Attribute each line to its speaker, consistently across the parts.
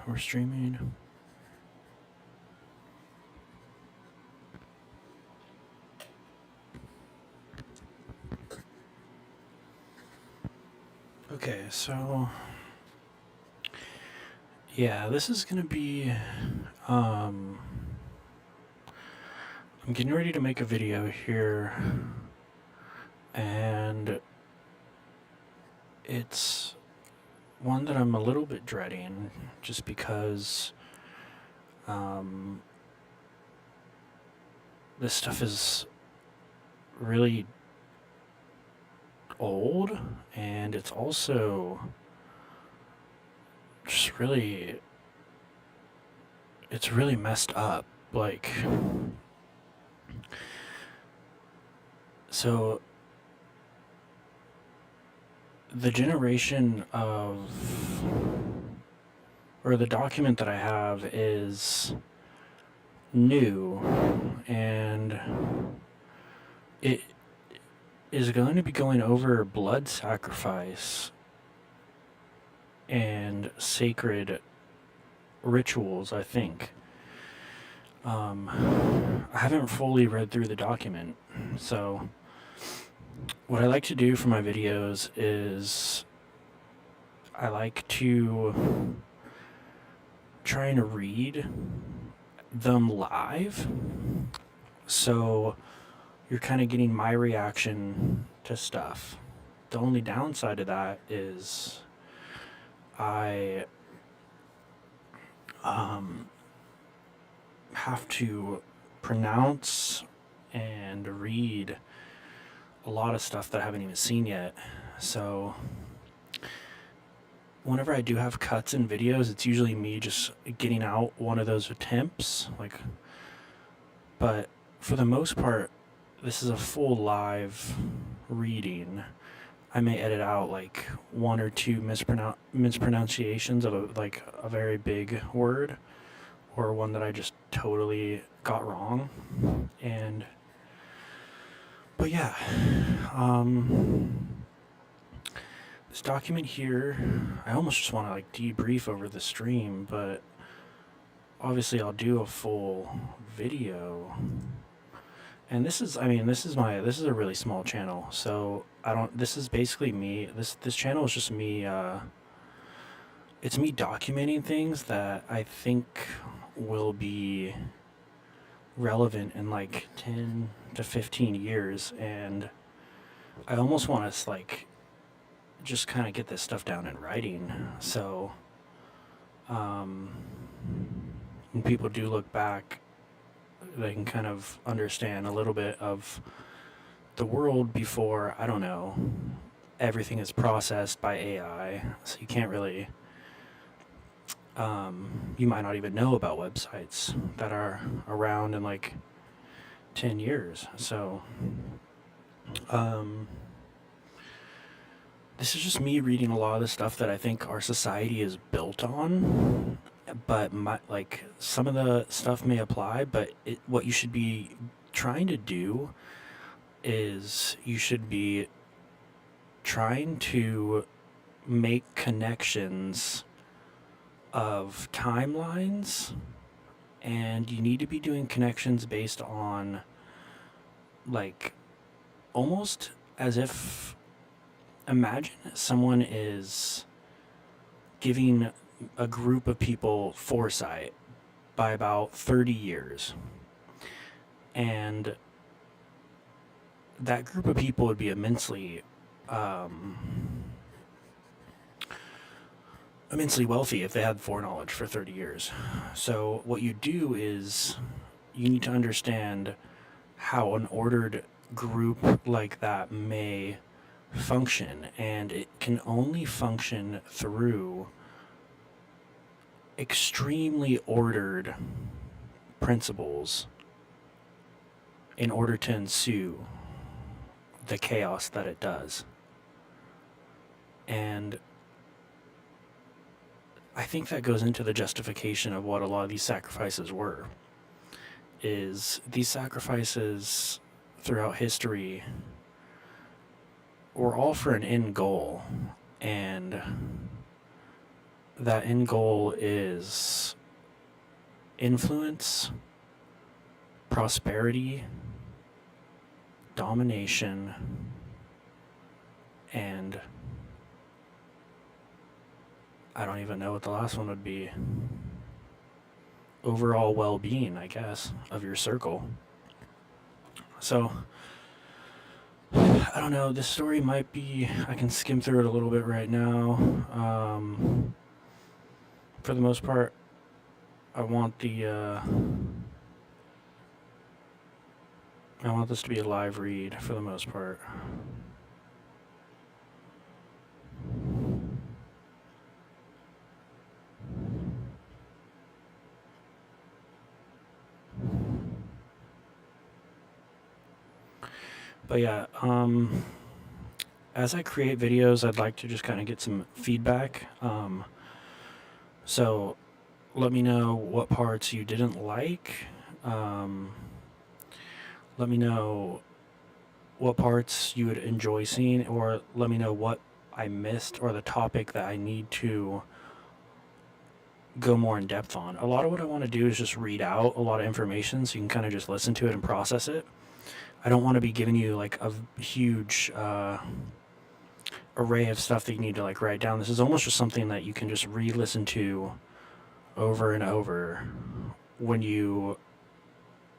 Speaker 1: We're streaming. Okay, so yeah, this is gonna be I'm getting ready to make a video here, and it's one that I'm a little bit dreading just because this stuff is really old, and it's also just really, it's really messed up. Like, so the generation of, or the document that I have is new, and it is going to be going over blood sacrifice and sacred rituals, I think. I haven't fully read through the document, so what I like to do for my videos is I like to try and read them live, so you're kind of getting my reaction to stuff. The only downside to that is I have to pronounce and read a lot of stuff that I haven't even seen yet. So whenever I do have cuts in videos, it's usually me just getting out one of those attempts, but for the most part, this is a full live reading. I may edit out like one or two mispronunciations of a very big word, or one that I just totally got wrong. But yeah, this document here, I almost just want to like debrief over the stream, but obviously I'll do a full video. And this is a really small channel, so this is basically me. This channel is just me, it's me documenting things that I think will be relevant in like 10 to 15 years, and I almost want to like just kind of get this stuff down in writing, so when people do look back, they can kind of understand a little bit of the world before, I don't know, everything is processed by AI, so you can't really, you might not even know about websites that are around in like 10 years. So this is just me reading a lot of the stuff that I think our society is built on, but some of the stuff may apply, but what you should be trying to do is you should be trying to make connections of timelines, and you need to be doing connections based on like almost as if, imagine someone is giving a group of people foresight by about 30 years, and that group of people would be immensely wealthy if they had foreknowledge for 30 years. So what you do is you need to understand how an ordered group like that may function, and it can only function through extremely ordered principles in order to ensue the chaos that it does. And I think that goes into the justification of what a lot of these sacrifices were. Is these sacrifices throughout history were all for an end goal, and that end goal is influence, prosperity, domination, and I don't even know what the last one would be. Overall well-being, I guess, of your circle. So, I don't know, this story might be, I can skim through it a little bit right now. For the most part, I want this to be a live read for the most part. But yeah, as I create videos, I'd like to just kind of get some feedback. So let me know what parts you didn't like. Let me know what parts you would enjoy seeing, or let me know what I missed or the topic that I need to go more in depth on. A lot of what I want to do is just read out a lot of information so you can kind of just listen to it and process it. I don't want to be giving you like a huge array of stuff that you need to like write down. This is almost just something that you can just re-listen to over and over when you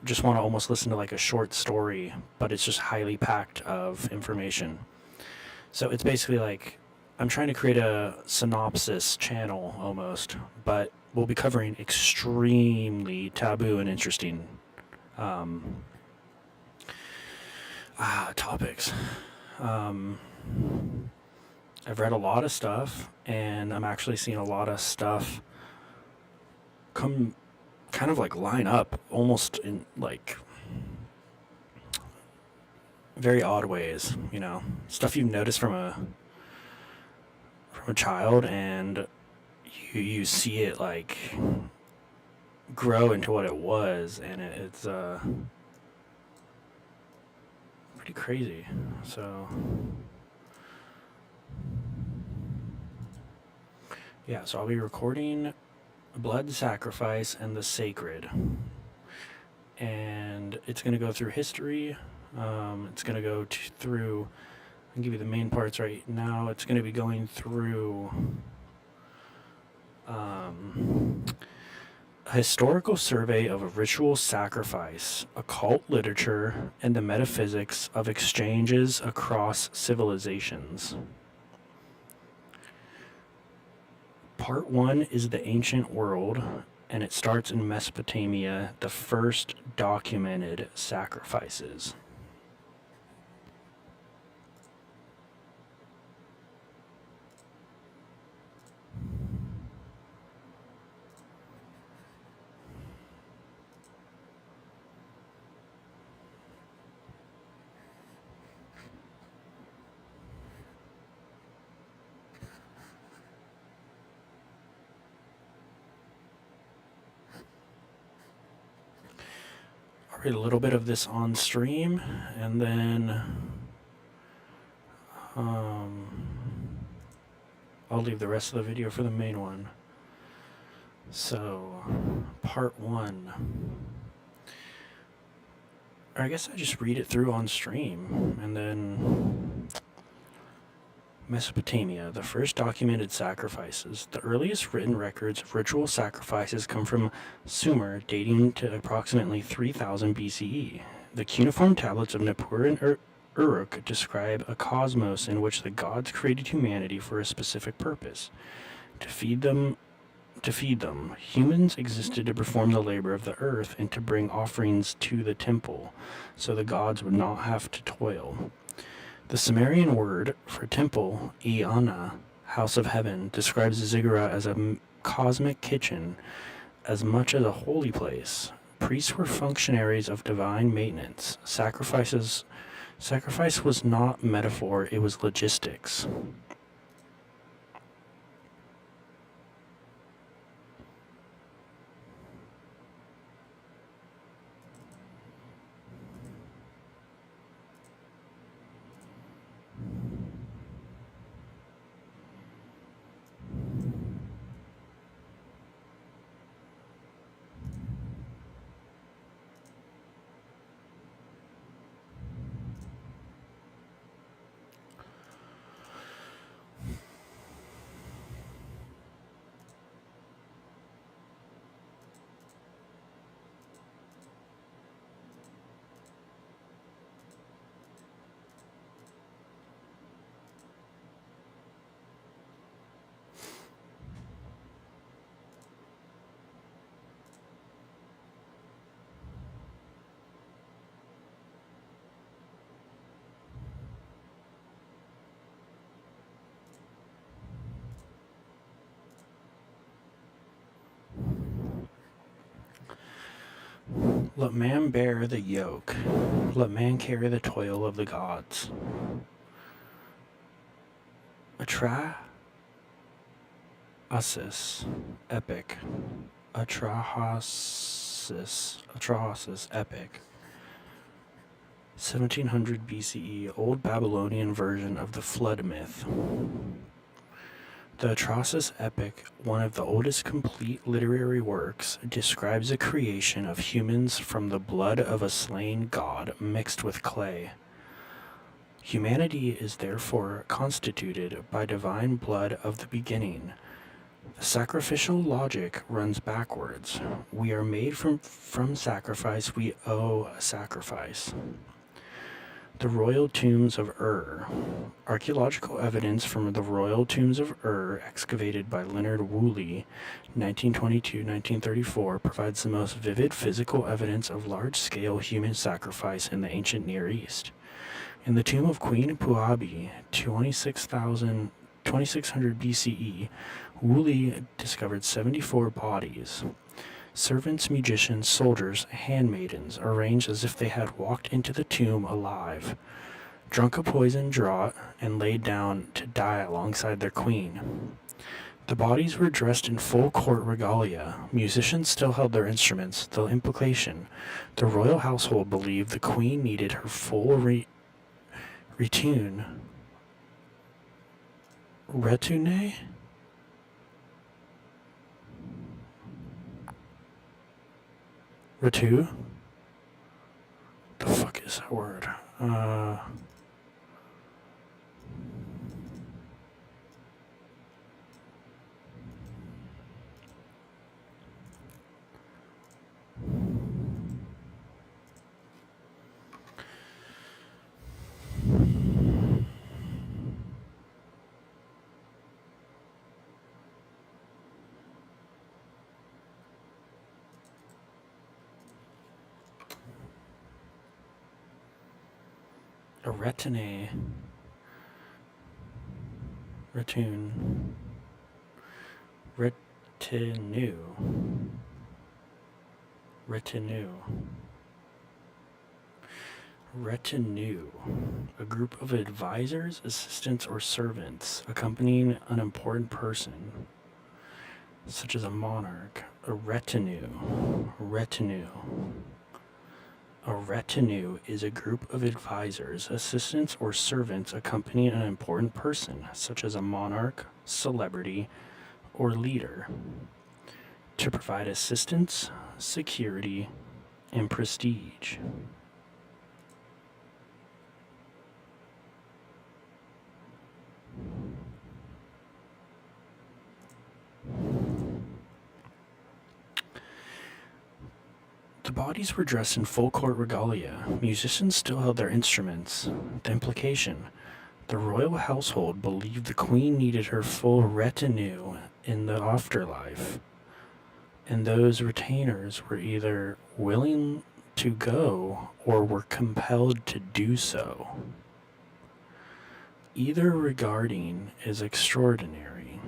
Speaker 1: just want to almost listen to like a short story, but it's just highly packed of information. So it's basically like I'm trying to create a synopsis channel almost, but we'll be covering extremely taboo and interesting topics. I've read a lot of stuff, and I'm actually seeing a lot of stuff come kind of like line up almost in like very odd ways, you know, stuff you notice from a child, and you see it like grow into what it was, and it's pretty crazy. So yeah, so I'll be recording blood sacrifice and the sacred, and it's going to go through history. It's going to go through, I'll give you the main parts right now. It's going to be going through a historical survey of a ritual sacrifice, occult literature, and the metaphysics of exchanges across civilizations. Part 1 is the ancient world, and it starts in Mesopotamia, the first documented sacrifices. I'll read a little bit of this on stream, and then I'll leave the rest of the video for the main one. So, part 1. Or I guess I just read it through on stream, and then Mesopotamia, the first documented sacrifices. The earliest written records of ritual sacrifices come from Sumer, dating to approximately 3000 BCE. The cuneiform tablets of Nippur and Uruk describe a cosmos in which the gods created humanity for a specific purpose: to feed them. Humans existed to perform the labor of the earth and to bring offerings to the temple, so the gods would not have to toil. The Sumerian word for temple, Iana, house of heaven, describes the ziggurat as a cosmic kitchen as much as a holy place. Priests were functionaries of divine maintenance. Sacrifice was not metaphor, it was logistics. Let man bear the yoke. Let man carry the toil of the gods. Atrahasis epic. Atrahasis epic. 1700 BCE, Old Babylonian version of the flood myth. The Atrahasis epic, one of the oldest complete literary works, describes the creation of humans from the blood of a slain god mixed with clay. Humanity is therefore constituted by divine blood of the beginning. The sacrificial logic runs backwards. We are made from sacrifice, we owe a sacrifice. The royal tombs of Ur. Archaeological evidence from the royal tombs of Ur, excavated by Leonard Woolley, 1922-1934, provides the most vivid physical evidence of large-scale human sacrifice in the ancient Near East. In the tomb of Queen Puabi, 2600 BCE, Woolley discovered 74 bodies. Servants, musicians, soldiers, handmaidens, arranged as if they had walked into the tomb alive, drunk a poison draught, and laid down to die alongside their queen. The bodies were dressed in full court regalia. Musicians still held their instruments. The implication: the royal household believed the queen needed her full retinue. Retu? The fuck is that word? A retinue. Retinue. A group of advisors, assistants, or servants accompanying an important person, such as a monarch. A retinue. A retinue is a group of advisors, assistants, or servants accompanying an important person, such as a monarch, celebrity, or leader, to provide assistance, security, and prestige. The bodies were dressed in full court regalia. Musicians still held their instruments. The implication: the royal household believed the queen needed her full retinue in the afterlife, and those retainers were either willing to go or were compelled to do so. Either reading is extraordinary.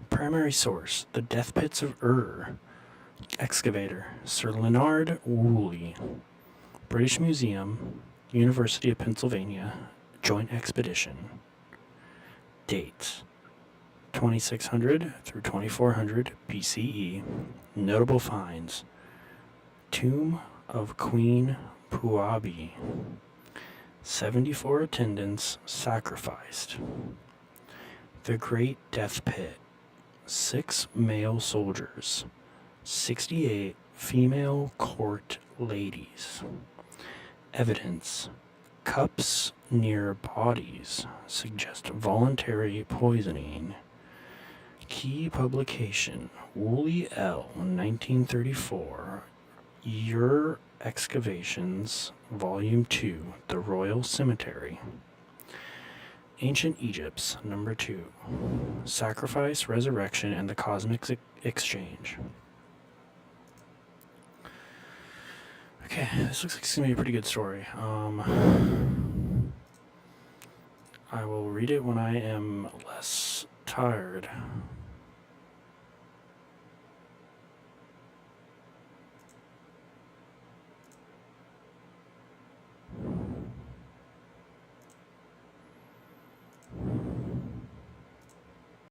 Speaker 1: Primary source: the death pits of Ur. Excavator: Sir Leonard Woolley. British Museum, University of Pennsylvania, joint expedition. Dates: 2600 through 2400 BCE. Notable finds: Tomb of Queen Puabi. 74 attendants sacrificed. The Great Death Pit. 6 male soldiers. 68 female court ladies. Evidence: cups near bodies suggest voluntary poisoning. Key publication: Woolley L. 1934. Ur Excavations, Volume 2, The Royal Cemetery. Ancient Egypt's number 2. Sacrifice, Resurrection, and the Cosmic Exchange. Okay, this looks like it's going to be a pretty good story. I will read it when I am less tired.